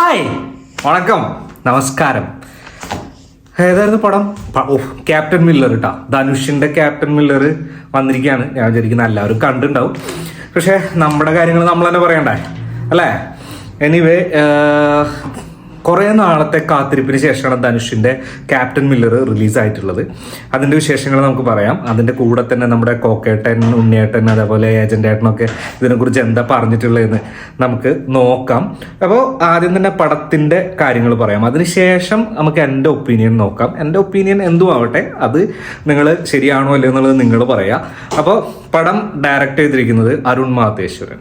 Hi, വണക്കം, നമസ്കാരം. ഏതായിരുന്നു പടം? ക്യാപ്റ്റൻ മില്ലർ കേട്ടോ. ധനുഷിന്റെ ക്യാപ്റ്റൻ മില്ലർ വന്നിരിക്കുകയാണ്. ഞാൻ വിചാരിക്കുന്ന എല്ലാവരും കണ്ടിട്ടുണ്ടാവും. പക്ഷെ നമ്മുടെ കാര്യങ്ങൾ നമ്മൾ തന്നെ പറയണ്ടേ അല്ലേ? എനിവേ, കുറേ നാളത്തെ കാത്തിരിപ്പിന് ശേഷമാണ് ധനുഷിന്റെ ക്യാപ്റ്റൻ മില്ലർ റിലീസായിട്ടുള്ളത്. അതിന്റെ വിശേഷങ്ങൾ നമുക്ക് പറയാം. അതിന്റെ കൂടെ തന്നെ നമ്മുടെ കോക്കേട്ടൻ, ഉണ്ണിയേട്ടൻ, അതേപോലെ ഏജന്റ് ഏട്ടനൊക്കെ ഇതിനെക്കുറിച്ച് എന്താ പറഞ്ഞിട്ടുള്ളതെന്ന് നമുക്ക് നോക്കാം. അപ്പോൾ ആദ്യം തന്നെ പടത്തിന്റെ കാര്യങ്ങൾ പറയാം. അതിനുശേഷം നമുക്ക് എൻ്റെ ഒപ്പീനിയൻ നോക്കാം. എൻ്റെ ഒപ്പീനിയൻ എന്തും ആവട്ടെ, അത് നിങ്ങൾ ശരിയാണോ അല്ലയോ എന്നുള്ളത് നിങ്ങൾ പറയാം. അപ്പോൾ പടം ഡയറക്റ്റ് ചെയ്തിരിക്കുന്നത് അരുൺ മാതേശ്വരൻ.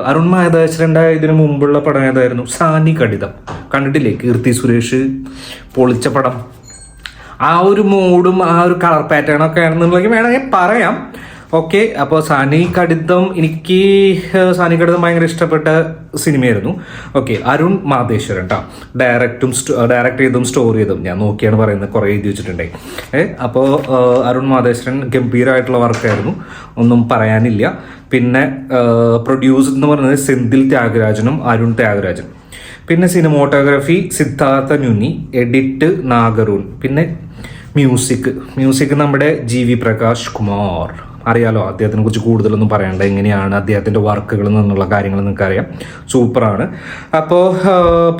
അരുൺ മാതേശ്വരൻ്റെ ഇതിനു മുമ്പുള്ള പടം ഏതായിരുന്നു? സാനി കടിതം. കണ്ടിട്ടില്ലേ? കീർത്തി സുരേഷ് പൊളിച്ച പടം. ആ ഒരു മൂഡും ആ ഒരു കളർ പാറ്റേൺ ഒക്കെ ആണെന്നുണ്ടെങ്കിൽ വേണമെങ്കിൽ പറയാം. ഓക്കെ, അപ്പോൾ സാനി കടിതം ഭയങ്കര ഇഷ്ടപ്പെട്ട സിനിമയായിരുന്നു. ഓക്കെ, അരുൺ മാതേശ്വരൻ കേട്ടോ. ഡയറക്റ്റ് ചെയ്തും സ്റ്റോറി ചെയ്തും ഞാൻ നോക്കിയാണ് പറയുന്നത്, കുറേ എഴുതി വെച്ചിട്ടുണ്ടായി. അപ്പോൾ അരുൺ മാതേശ്വരൻ ഗംഭീരമായിട്ടുള്ള വർക്കായിരുന്നു, ഒന്നും പറയാനില്ല. പിന്നെ പ്രൊഡ്യൂസർ എന്ന് പറയുന്നത് സെന്തിൽ ത്യാഗരാജനും അരുൺ ത്യാഗരാജനും. പിന്നെ സിനിമോട്ടോഗ്രാഫി സിദ്ധാർത്ഥ ന്യൂനി, എഡിറ്റ് നാഗരൂൺ. പിന്നെ മ്യൂസിക് നമ്മുടെ GV പ്രകാശ് കുമാർ. അറിയാലോ, അദ്ദേഹത്തിനെ കുറിച്ച് കൂടുതലൊന്നും പറയണ്ട. എങ്ങനെയാണ് അദ്ദേഹത്തിൻ്റെ വർക്കുകൾ എന്നുള്ള കാര്യങ്ങൾ നിങ്ങൾക്കറിയാം. സൂപ്പറാണ്. അപ്പോൾ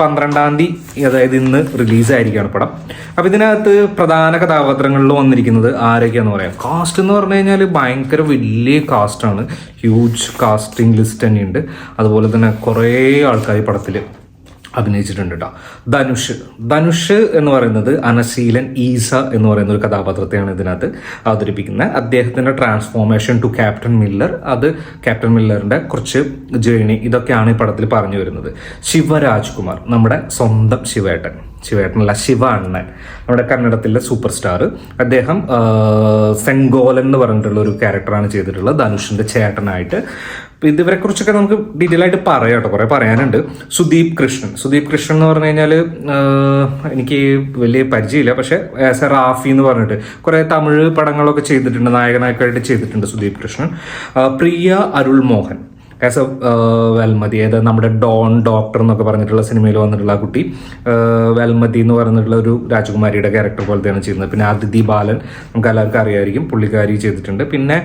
12-ാം തീയതി, അതായത് ഇന്ന് റിലീസായിരിക്കുകയാണ് പടം. അപ്പോൾ ഇതിനകത്ത് പ്രധാന കഥാപാത്രങ്ങളിൽ വന്നിരിക്കുന്നത് ആരൊക്കെയാണെന്ന് പറയാം. കാസ്റ്റ് എന്ന് പറഞ്ഞു കഴിഞ്ഞാൽ ഭയങ്കര വലിയ കാസ്റ്റാണ്. ഹ്യൂജ് കാസ്റ്റിംഗ് ലിസ്റ്റ് തന്നെയുണ്ട്. അതുപോലെ തന്നെ കുറേ ആൾക്കാർ ഈ പടത്തിൽ അഭിനയിച്ചിട്ടുണ്ട് കേട്ടോ. ധനുഷ് എന്ന് പറയുന്നത് അനശീലൻ ഈസ എന്ന് പറയുന്ന ഒരു കഥാപാത്രത്തെയാണ് ഇതിനകത്ത് അവതരിപ്പിക്കുന്നത്. അദ്ദേഹത്തിൻ്റെ ട്രാൻസ്ഫോർമേഷൻ ടു ക്യാപ്റ്റൻ മില്ലർ, അത് ക്യാപ്റ്റൻ മില്ലറിൻ്റെ കുറച്ച് ജേണി, ഇതൊക്കെയാണ് ഈ പടത്തിൽ പറഞ്ഞു വരുന്നത്. ശിവരാജ്കുമാർ, നമ്മുടെ സ്വന്തം ശിവേട്ടനല്ല, ശിവ അണ്ണൻ, നമ്മുടെ കന്നഡത്തിലെ സൂപ്പർ സ്റ്റാർ. അദ്ദേഹം സെങ്കോലൻ എന്ന് പറഞ്ഞിട്ടുള്ള ഒരു ക്യാരക്ടറാണ് ചെയ്തിട്ടുള്ളത് ധനുഷിൻ്റെ ചേട്ടനായിട്ട്. ഇതുവരെ കുറിച്ചൊക്കെ നമുക്ക് ഡീറ്റെയിൽ ആയിട്ട് പറയാം കേട്ടോ, കുറേ പറയാനുണ്ട്. സുദീപ് കൃഷ്ണൻ എന്ന് പറഞ്ഞു കഴിഞ്ഞാൽ എനിക്ക് വലിയ പരിചയമില്ല, പക്ഷെ ആസ് എ റാഫി എന്ന് പറഞ്ഞിട്ട് കുറേ തമിഴ് പടങ്ങളൊക്കെ ചെയ്തിട്ടുണ്ട്, നായകനായിട്ട് ചെയ്തിട്ടുണ്ട് സുദീപ് കൃഷ്ണൻ. പ്രിയ അരുൾമോഹൻ ആസ് എ വെൽമതി, അതായത് നമ്മുടെ ഡോൺ ഡോക്ടർ എന്നൊക്കെ പറഞ്ഞിട്ടുള്ള സിനിമയിൽ വന്നിട്ടുള്ള ആ കുട്ടി വെൽമതി എന്ന് പറഞ്ഞിട്ടുള്ള ഒരു രാജകുമാരിയുടെ ക്യാരക്ടർ പോലത്തെയാണ് ചെയ്യുന്നത്. പിന്നെ അതിഥി ബാലൻ നമുക്ക് എല്ലാവർക്കും അറിയായിരിക്കും, പുള്ളിക്കാരി ചെയ്തിട്ടുണ്ട്. പിന്നെ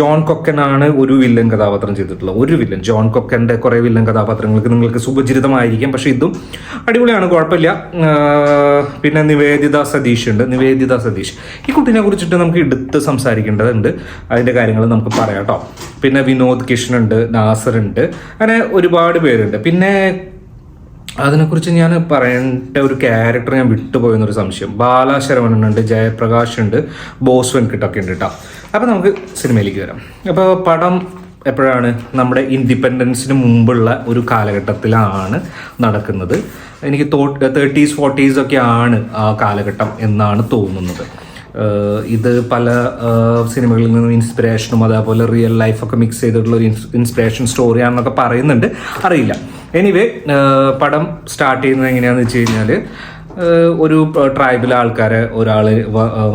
ജോൺ കൊക്കനാണ് ഒരു വില്ലൻ കഥാപാത്രം ചെയ്തിട്ടുള്ളത്. ജോൺ കൊക്കൻ്റെ കുറേ വില്ലൻ കഥാപാത്രങ്ങൾക്ക് നിങ്ങൾക്ക് സുപരിചിതമായിരിക്കും, പക്ഷെ ഇതും അടിപൊളിയാണ്, കുഴപ്പമില്ല. പിന്നെ നിവേദിത സതീഷ്, ഈ കുട്ടീനെ കുറിച്ചിട്ട് നമുക്ക് എടുത്ത് സംസാരിക്കേണ്ടതുണ്ട്. അതിൻ്റെ കാര്യങ്ങൾ നമുക്ക് പറയാം കേട്ടോ. പിന്നെ വിനോദ് കിഷൻ ഉണ്ട്, നാസർ ഉണ്ട്, അങ്ങനെ ഒരുപാട് പേരുണ്ട്. പിന്നെ അതിനെക്കുറിച്ച് ഞാൻ പറയേണ്ട ഒരു ക്യാരക്ടർ ഞാൻ വിട്ടുപോയെന്നൊരു സംശയം. ബാലശരവണനുണ്ട്, ജയപ്രകാശ് ഉണ്ട്, ബോസ് വെൻകിട്ടൊക്കെ ഉണ്ട് കേട്ടോ. അപ്പോൾ നമുക്ക് സിനിമയിലേക്ക് വരാം. അപ്പോൾ പടം എപ്പോഴാണ്? നമ്മുടെ ഇൻഡിപെൻഡൻസിന് മുമ്പുള്ള ഒരു കാലഘട്ടത്തിലാണ് നടക്കുന്നത്. എനിക്ക് 30s 40s ഒക്കെയാണ് ആ കാലഘട്ടം എന്നാണ് തോന്നുന്നത്. ഇത് പല സിനിമകളിൽ നിന്നും ഇൻസ്പിറേഷനും അതേപോലെ റിയൽ ലൈഫൊക്കെ മിക്സ് ചെയ്തിട്ടുള്ള ഒരു ഇൻസ്പിറേഷൻ സ്റ്റോറിയാണെന്നൊക്കെ പറയുന്നുണ്ട്, അറിയില്ല. എനിവേ, പടം സ്റ്റാർട്ട് ചെയ്യുന്നത് എങ്ങനെയാണെന്ന് വെച്ച് കഴിഞ്ഞാൽ, ഒരു ട്രൈബിലെ ആൾക്കാരെ ഒരാൾ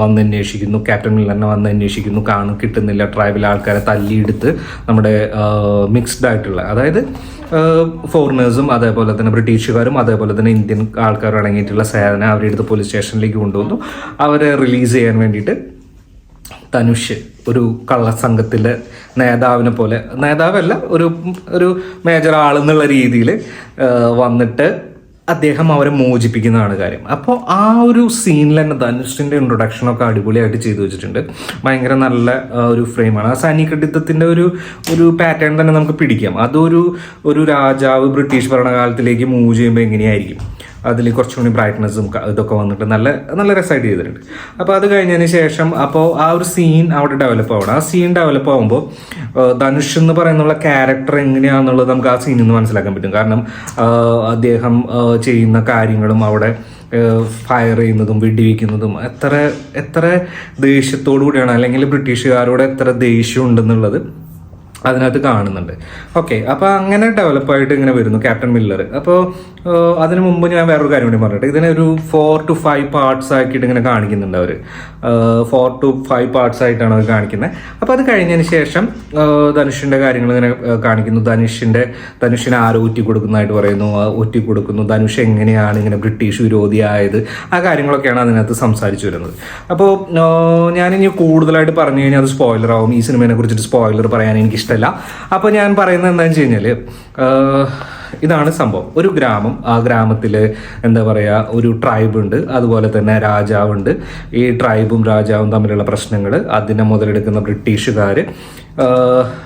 വന്ന് അന്വേഷിക്കുന്നു, ക്യാപ്റ്റൻ മില്ലറിനെ വന്ന് അന്വേഷിക്കുന്നു, കിട്ടുന്നില്ല. ട്രൈബിലെ ആൾക്കാരെ തല്ലിയെടുത്ത് നമ്മുടെ മിക്സ്ഡ് ആയിട്ടുള്ള, അതായത് ഫോറിനേഴ്സും അതേപോലെ തന്നെ ബ്രിട്ടീഷുകാരും അതേപോലെ തന്നെ ഇന്ത്യൻ ആൾക്കാരും അടങ്ങിയിട്ടുള്ള സേന അവരെ എടുത്ത് പോലീസ് സ്റ്റേഷനിലേക്ക് കൊണ്ടുവന്നു. അവരെ റിലീസ് ചെയ്യാൻ വേണ്ടിയിട്ട് ധനുഷ് ഒരു കള്ളസംഘത്തിലെ നേതാവിനെ പോലെ, നേതാവല്ല, ഒരു മേജർ ആളെന്നുള്ള രീതിയിൽ വന്നിട്ട് അദ്ദേഹം അവരെ മോചിപ്പിക്കുന്നതാണ് കാര്യം. അപ്പോൾ ആ ഒരു സീനിൽ തന്നെ ധനുഷിൻ്റെ ഇൻട്രൊഡക്ഷനൊക്കെ അടിപൊളിയായിട്ട് ചെയ്തു വെച്ചിട്ടുണ്ട്. ഭയങ്കര നല്ല ഒരു ഫ്രെയിമാണ്. ആ സൈനികടിത്തത്തിൻ്റെ ഒരു പാറ്റേൺ തന്നെ നമുക്ക് പിടിക്കാം. ഒരു രാജാവ് ബ്രിട്ടീഷ് ഭരണകാലത്തിലേക്ക് മൂവ് ചെയ്യുമ്പോൾ എങ്ങനെയായിരിക്കും, അതിൽ കുറച്ചുകൂടി ബ്രൈറ്റ്നസ്സും ഇതൊക്കെ വന്നിട്ട് നല്ല രസമായിട്ട് ചെയ്തിട്ടുണ്ട്. അപ്പോൾ അത് കഴിഞ്ഞതിന് ശേഷം അപ്പോൾ ആ ഒരു സീൻ അവിടെ ഡെവലപ്പ് ആവണം. ആ സീൻ ഡെവലപ്പ് ആകുമ്പോൾ ധനുഷ് എന്ന് പറയുന്നുള്ള ക്യാരക്ടർ എങ്ങനെയാണെന്നുള്ളത് നമുക്ക് ആ സീനിൽ നിന്ന് മനസ്സിലാക്കാൻ പറ്റും. കാരണം അദ്ദേഹം ചെയ്യുന്ന കാര്യങ്ങളും അവിടെ ഫയർ ചെയ്യുന്നതും വെടിവെക്കുന്നതും എത്ര ദേഷ്യത്തോടു കൂടിയാണ്, അല്ലെങ്കിൽ ബ്രിട്ടീഷുകാരോട് എത്ര ദേഷ്യം ഉണ്ടെന്നുള്ളത് അതിനകത്ത് കാണുന്നുണ്ട്. ഓക്കെ, അപ്പോൾ അങ്ങനെ ഡെവലപ്പായിട്ട് ഇങ്ങനെ വരുന്നു ക്യാപ്റ്റൻ മില്ലർ. അപ്പോൾ അതിനു മുമ്പ് ഞാൻ വേറൊരു കാര്യം കൂടി പറഞ്ഞിട്ട്, ഇതിനെ ഒരു 4 to 5 പാർട്സ് ആക്കിയിട്ട് ഇങ്ങനെ കാണിക്കുന്നുണ്ട് അവർ. 4 to 5 പാർട്സ് ആയിട്ടാണ് അവർ കാണിക്കുന്നത്. അപ്പോൾ അത് കഴിഞ്ഞതിന് ശേഷം ധനുഷിൻ്റെ കാര്യങ്ങൾ ഇങ്ങനെ കാണിക്കുന്നു. ധനുഷിനെ ആരോ ഒറ്റി കൊടുക്കുന്നതായിട്ട് പറയുന്നു, ഒറ്റി കൊടുക്കുന്നു, ധനുഷ് എങ്ങനെയാണ് ഇങ്ങനെ ബ്രിട്ടീഷ് വിരോധിയായത്, ആ കാര്യങ്ങളൊക്കെയാണ് അതിനകത്ത് സംസാരിച്ചു വരുന്നത്. അപ്പോൾ ഞാനിനി കൂടുതലായിട്ട് പറഞ്ഞു കഴിഞ്ഞാൽ അത് സ്പോയിലർ ആവും. ഈ സിനിമയെ കുറിച്ചിട്ട് സ്പോയിലർ പറയാൻ എനിക്കിഷ്ടമല്ല. അപ്പോൾ ഞാൻ പറയുന്നത് എന്താണെന്ന് വെച്ച് കഴിഞ്ഞാൽ, ഇതാണ് സംഭവം. ഒരു ഗ്രാമം, ആ ഗ്രാമത്തിൽ എന്താ പറയുക, ഒരു ട്രൈബ് ഉണ്ട്, അതുപോലെ തന്നെ രാജാവുണ്ട്. ഈ ട്രൈബും രാജാവും തമ്മിലുള്ള പ്രശ്നങ്ങൾ, അതിനെ മുതലെടുക്കുന്ന ബ്രിട്ടീഷുകാർ,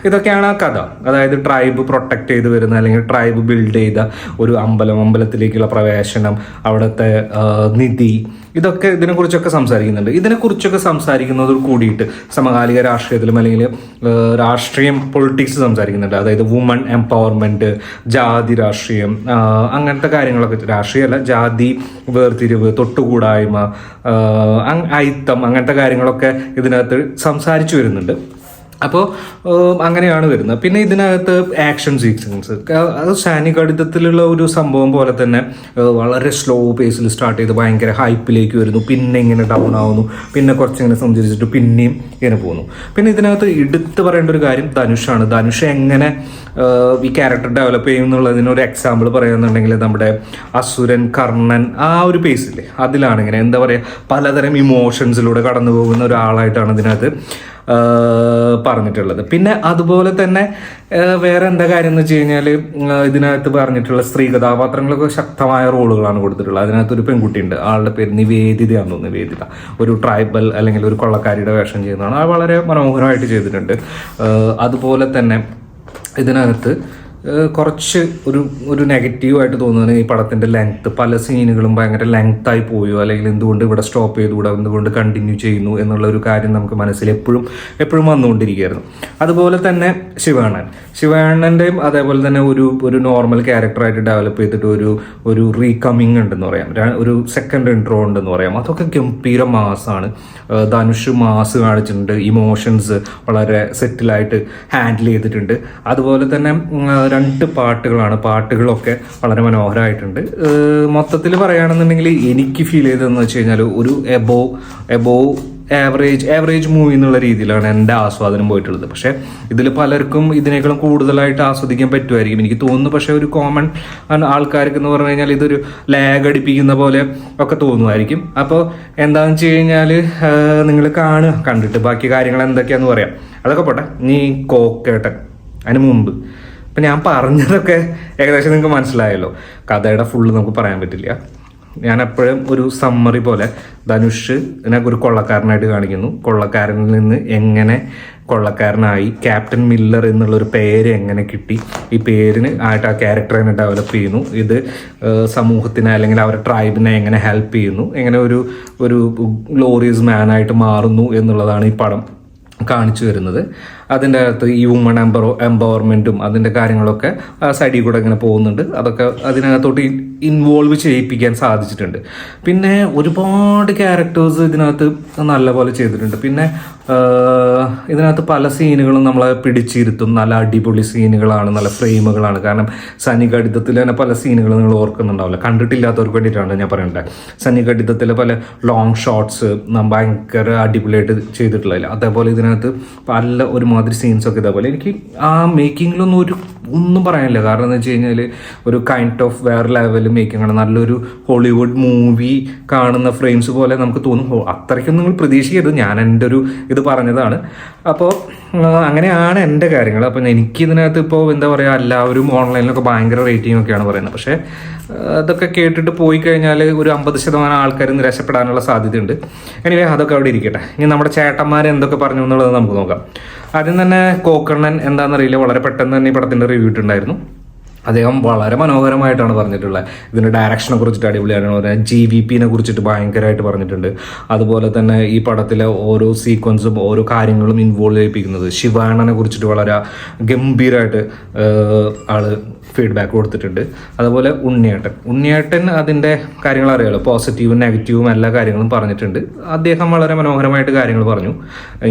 ഇതൊക്കെയാണ് ആ കഥ. അതായത് ട്രൈബ് പ്രൊട്ടക്ട് ചെയ്ത് വരുന്ന, അല്ലെങ്കിൽ ട്രൈബ് ബിൽഡ് ചെയ്ത ഒരു അമ്പലത്തിലേക്കുള്ള പ്രവേശനം, അവിടുത്തെ നിധി, ഇതൊക്കെ ഇതിനെക്കുറിച്ചൊക്കെ സംസാരിക്കുന്നുണ്ട്. ഇതിനെക്കുറിച്ചൊക്കെ സംസാരിക്കുന്നത് കൂടിയിട്ട് സമകാലിക രാഷ്ട്രീയത്തിലും അല്ലെങ്കിൽ രാഷ്ട്രീയം, പൊളിറ്റിക്സ് സംസാരിക്കുന്നുണ്ട്. അതായത് വുമൺ എംപവർമെൻറ്റ്, ജാതി രാഷ്ട്രീയം, അങ്ങനത്തെ കാര്യങ്ങളൊക്കെ, രാഷ്ട്രീയമല്ല, ജാതി വേർതിരിവ്, തൊട്ടുകൂടായ്മ, അയിത്തം, അങ്ങനത്തെ കാര്യങ്ങളൊക്കെ ഇതിനകത്ത് സംസാരിച്ചു വരുന്നുണ്ട്. അപ്പോൾ അങ്ങനെയാണ് വരുന്നത്. പിന്നെ ഇതിനകത്ത് ആക്ഷൻ സീക്വൻസ്, അത് സൈനികടിതത്തിലുള്ള ഒരു സംഭവം പോലെ തന്നെ വളരെ സ്ലോ പേസിൽ സ്റ്റാർട്ട് ചെയ്ത് ഭയങ്കര ഹൈപ്പിലേക്ക് വരുന്നു, പിന്നെ ഇങ്ങനെ ഡൗൺ ആവുന്നു, പിന്നെ കുറച്ചിങ്ങനെ സഞ്ചരിച്ചിട്ട് പിന്നെയും ഇങ്ങനെ പോകുന്നു. പിന്നെ ഇതിനകത്ത് എടുത്തു പറയേണ്ട ഒരു കാര്യം ധനുഷാണ്. ധനുഷ് എങ്ങനെ ഈ ക്യാരക്ടർ ഡെവലപ്പ് ചെയ്യുന്നുള്ളതിനൊരു എക്സാമ്പിൾ പറയുന്നുണ്ടെങ്കിൽ, നമ്മുടെ അസുരൻ, കർണൻ, ആ ഒരു പേസില്ലേ, അതിലാണ് ഇങ്ങനെ എന്താ പറയുക, പലതരം ഇമോഷൻസിലൂടെ കടന്നു പോകുന്ന ഒരാളായിട്ടാണ് ഇതിനകത്ത് പറഞ്ഞിട്ടുള്ളത്. പിന്നെ അതുപോലെ തന്നെ വേറെ എന്താ കാര്യം എന്ന് വെച്ച് കഴിഞ്ഞാൽ, ഇതിനകത്ത് പറഞ്ഞിട്ടുള്ള സ്ത്രീ കഥാപാത്രങ്ങളൊക്കെ ശക്തമായ റോളുകളാണ് കൊടുത്തിട്ടുള്ളത്. അതിനകത്തൊരു പെൺകുട്ടിയുണ്ട്, ആളുടെ പേര് നിവേദിതയാണെന്ന് തോന്നുന്നു, നിവേദിത. ഒരു ട്രൈബൽ അല്ലെങ്കിൽ ഒരു കൊള്ളക്കാരിയുടെ വേഷം ചെയ്യുന്നതാണ്. അത് വളരെ മനോഹരമായിട്ട് ചെയ്തിട്ടുണ്ട്. അതുപോലെ തന്നെ ഇതിനകത്ത് കുറച്ച് ഒരു നെഗറ്റീവായിട്ട് തോന്നുന്നത് ഈ പടത്തിൻ്റെ ലെങ്ത്ത്. പല സീനുകളും ഭയങ്കര ലെങ്ത്തായി പോയോ, അല്ലെങ്കിൽ എന്തുകൊണ്ട് ഇവിടെ സ്റ്റോപ്പ് ചെയ്തുകൂടാ, എന്തുകൊണ്ട് കണ്ടിന്യൂ ചെയ്യുന്നു എന്നുള്ള ഒരു കാര്യം നമുക്ക് മനസ്സിൽ എപ്പോഴും വന്നുകൊണ്ടിരിക്കുകയായിരുന്നു. അതുപോലെ തന്നെ ശിവാണൻ്റെയും അതേപോലെ തന്നെ ഒരു നോർമൽ ക്യാരക്ടറായിട്ട് ഡെവലപ്പ് ചെയ്തിട്ട് ഒരു റീകമ്മിങ് ഉണ്ടെന്ന് പറയാം, ഒരു സെക്കൻഡ് ഇൻട്രോ ഉണ്ടെന്ന് പറയാം. അതൊക്കെ ഗംഭീര മാസാണ്. ധനുഷ് മാസ് കാണിച്ചിട്ടുണ്ട്, ഇമോഷൻസ് വളരെ സെറ്റിലായിട്ട് ഹാൻഡിൽ ചെയ്തിട്ടുണ്ട്. അതുപോലെ തന്നെ 2 പാട്ടുകളൊക്കെ വളരെ മനോഹരമായിട്ടുണ്ട്. മൊത്തത്തിൽ പറയുകയാണെന്നുണ്ടെങ്കിൽ എനിക്ക് ഫീൽ ചെയ്തതെന്ന് വെച്ച് കഴിഞ്ഞാൽ ഒരു എബോവ് ആവറേജ് മൂവി എന്നുള്ള രീതിയിലാണ് എൻ്റെ ആസ്വാദനം പോയിട്ടുള്ളത്. പക്ഷേ ഇതിൽ പലർക്കും ഇതിനേക്കാളും കൂടുതലായിട്ട് ആസ്വദിക്കാൻ പറ്റുമായിരിക്കും എനിക്ക് തോന്നുന്നു. പക്ഷേ ഒരു കോമൺ ആൾക്കാർക്ക് എന്ന് പറഞ്ഞു കഴിഞ്ഞാൽ ഇതൊരു ലാഗ് അടിപ്പിക്കുന്ന പോലെ ഒക്കെ തോന്നുമായിരിക്കും. അപ്പോൾ എന്താണെന്ന് വെച്ച് കഴിഞ്ഞാൽ നിങ്ങൾ കണ്ടിട്ട് ബാക്കി കാര്യങ്ങൾ എന്തൊക്കെയാണെന്ന് പറയാം. അതൊക്കെ പോട്ടെ, നീ കോക്കേട്ടൻ അതിന് മുമ്പ് ഇപ്പം ഞാൻ പറഞ്ഞതൊക്കെ ഏകദേശം നിങ്ങൾക്ക് മനസ്സിലായല്ലോ. കഥയുടെ ഫുള്ള് നമുക്ക് പറയാൻ പറ്റില്ല. ഞാൻ എപ്പോഴും ഒരു സമ്മറി പോലെ, ധനുഷ് ഇതിനൊക്കെ ഒരു കൊള്ളക്കാരനായിട്ട് കാണിക്കുന്നു. കൊള്ളക്കാരനിൽ നിന്ന് എങ്ങനെ കൊള്ളക്കാരനായി, ക്യാപ്റ്റൻ മില്ലർ എന്നുള്ളൊരു പേര് എങ്ങനെ കിട്ടി, ഈ പേരിന് ആയിട്ട് ആ ക്യാരക്ടറിനെ ഡെവലപ്പ് ചെയ്യുന്നു, ഇത് സമൂഹത്തിനെ അല്ലെങ്കിൽ അവരുടെ ട്രൈബിനെ എങ്ങനെ ഹെൽപ്പ് ചെയ്യുന്നു, എങ്ങനെ ഒരു ഗ്ലോറിയസ് മാനായിട്ട് മാറുന്നു എന്നുള്ളതാണ് ഈ പടം കാണിച്ചു വരുന്നത്. അതിൻ്റെ അകത്ത് ഈ വുമൺ എംപവർമെൻറ്റും അതിൻ്റെ കാര്യങ്ങളൊക്കെ സൈഡിൽ കൂടെ ഇങ്ങനെ പോകുന്നുണ്ട്. അതൊക്കെ അതിനകത്തോട്ട് ഇൻവോൾവ് ചെയ്യിപ്പിക്കാൻ സാധിച്ചിട്ടുണ്ട്. പിന്നെ ഒരുപാട് ക്യാരക്ടേഴ്സ് ഇതിനകത്ത് നല്ലപോലെ ചെയ്തിട്ടുണ്ട്. പിന്നെ ഇതിനകത്ത് പല സീനുകളും നമ്മളെ പിടിച്ചിരുത്തും. നല്ല അടിപൊളി സീനുകളാണ്, നല്ല ഫ്രെയിമുകളാണ്. കാരണം സന്നികടിതത്തിൽ തന്നെ പല സീനുകളും നിങ്ങൾ ഓർക്കുന്നുണ്ടാവില്ല, കണ്ടിട്ടില്ലാത്തവർക്ക് വേണ്ടിയിട്ടാണ് ഞാൻ പറയേണ്ടത്. സന്നികടിതത്തിലെ പല ലോങ് ഷോട്ട്സ് ഭയങ്കര അടിപൊളിയായിട്ട് ചെയ്തിട്ടുള്ളതില്ല. അതേപോലെ ഇതിനകത്ത് പല ഒരുമാതിരി സീൻസൊക്കെ ഇതേപോലെ. എനിക്ക് ആ മേക്കിങ്ങിലൊന്നും ഒന്നും പറയാനില്ല. കാരണം എന്ന് വെച്ച് കഴിഞ്ഞാൽ ഒരു കൈൻഡ് ഓഫ് വേറെ ലെവൽ മേക്കിംഗ് ആണ്. നല്ലൊരു ഹോളിവുഡ് മൂവി കാണുന്ന ഫ്രെയിംസ് പോലെ നമുക്ക് തോന്നും. അത്രയ്ക്കൊന്നും നിങ്ങൾ പ്രതീക്ഷിക്കരുത്, ഞാൻ എൻ്റെ ഇത് പറഞ്ഞതാണ്. അപ്പോൾ അങ്ങനെയാണ് എൻ്റെ കാര്യങ്ങൾ. അപ്പം എനിക്കിതിനകത്ത് ഇപ്പോൾ എന്താ പറയുക, എല്ലാവരും ഓൺലൈനിലൊക്കെ ഭയങ്കര റേറ്റിംഗ് ഒക്കെയാണ് പറയുന്നത്. പക്ഷേ അതൊക്കെ കേട്ടിട്ട് പോയി കഴിഞ്ഞാൽ ഒരു 50% ആൾക്കാർ നിരാശപ്പെടാനുള്ള സാധ്യതയുണ്ട്. എനിവേ അതൊക്കെ അവിടെ ഇരിക്കട്ടെ. ഇനി നമ്മുടെ ചേട്ടന്മാർ എന്തൊക്കെ പറഞ്ഞു എന്നുള്ളത് നമുക്ക് നോക്കാം. ആദ്യം തന്നെ കോക്കണ്ണൻ എന്താണെന്നറിയില്ല, വളരെ പെട്ടെന്ന് തന്നെ ഈ പടത്തിൻ്റെ റിവ്യൂ ഇട്ടുണ്ടായിരുന്നു. അദ്ദേഹം വളരെ മനോഹരമായിട്ടാണ് പറഞ്ഞിട്ടുള്ളത്. ഇതിൻ്റെ ഡയറക്ഷനെ കുറിച്ചിട്ട് അടിപൊളിയാണ് പറഞ്ഞത്. GVPനെ കുറിച്ചിട്ട് ഭയങ്കരമായിട്ട് പറഞ്ഞിട്ടുണ്ട്. അതുപോലെ തന്നെ ഈ പടത്തിലെ ഓരോ സീക്വൻസും ഓരോ കാര്യങ്ങളും ഇൻവോൾവ് ചെയ്യിപ്പിക്കുന്നത്. ശിവാണനെ കുറിച്ചിട്ട് വളരെ ഗംഭീരമായിട്ട് ആള് ഫീഡ്ബാക്ക് കൊടുത്തിട്ടുണ്ട്. അതുപോലെ ഉണ്ണിയേട്ടൻ അതിൻ്റെ കാര്യങ്ങൾ അറിയാലോ, പോസിറ്റീവും നെഗറ്റീവും എല്ലാ കാര്യങ്ങളും പറഞ്ഞിട്ടുണ്ട്. അദ്ദേഹം വളരെ മനോഹരമായിട്ട് കാര്യങ്ങൾ പറഞ്ഞു.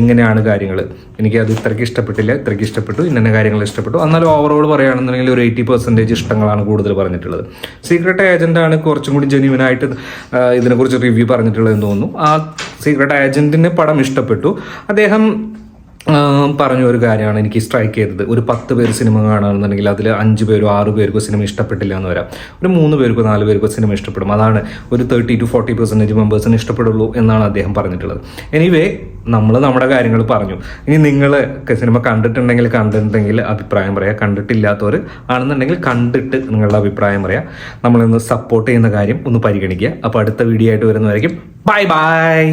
ഇങ്ങനെയാണ് കാര്യങ്ങൾ, എനിക്കത് ഇത്രയ്ക്ക് ഇഷ്ടപ്പെട്ടില്ല, ഇത്രയ്ക്ക് ഇഷ്ടപ്പെട്ടു, ഇന്ന കാര്യങ്ങൾ ഇഷ്ടപ്പെട്ടു. എന്നാലും ഓവറോൾ പറയുകയാണെന്നുണ്ടെങ്കിൽ ഒരു 80% ഇഷ്ടങ്ങളാണ് കൂടുതൽ പറഞ്ഞിട്ടുള്ളത്. സീക്രട്ട് ഏജൻ്റാണ് കുറച്ചും കൂടി ജെന്യുവനായിട്ട് ഇതിനെക്കുറിച്ച് റിവ്യൂ പറഞ്ഞിട്ടുള്ളതെന്ന് തോന്നുന്നു. ആ സീക്രട്ട് ഏജൻറ്റിന് പടം ഇഷ്ടപ്പെട്ടു. അദ്ദേഹം പറഞ്ഞ ഒരു കാര്യമാണ് എനിക്ക് സ്ട്രൈക്ക് ചെയ്തത്. ഒരു 10 പേര് സിനിമ കാണുകയാണെന്നുണ്ടെങ്കിൽ അതിൽ 5 പേരോ 6 പേർക്കോ സിനിമ ഇഷ്ടപ്പെട്ടില്ല എന്ന് വരാം. ഒരു 3 പേർക്കോ 4 പേർക്കോ സിനിമ ഇഷ്ടപ്പെടും. അതാണ് ഒരു 30 to 40% മെമ്പേഴ്സിന് ഇഷ്ടപ്പെടുള്ളൂ എന്നാണ് അദ്ദേഹം പറഞ്ഞിട്ടുള്ളത്. എനിവേ, നമ്മൾ നമ്മുടെ കാര്യങ്ങൾ പറഞ്ഞു. ഇനി നിങ്ങൾ സിനിമ കണ്ടിട്ടുണ്ടെങ്കിൽ അഭിപ്രായം പറയാം. കണ്ടിട്ടില്ലാത്തവർ ആണെന്നുണ്ടെങ്കിൽ കണ്ടിട്ട് നിങ്ങളുടെ അഭിപ്രായം പറയാം. നമ്മളിന്ന് സപ്പോർട്ട് ചെയ്യുന്ന കാര്യം ഒന്ന് പരിഗണിക്കുക. അപ്പോൾ അടുത്ത വീഡിയോ ആയിട്ട് വരുന്നതായിരിക്കും. Bye bye.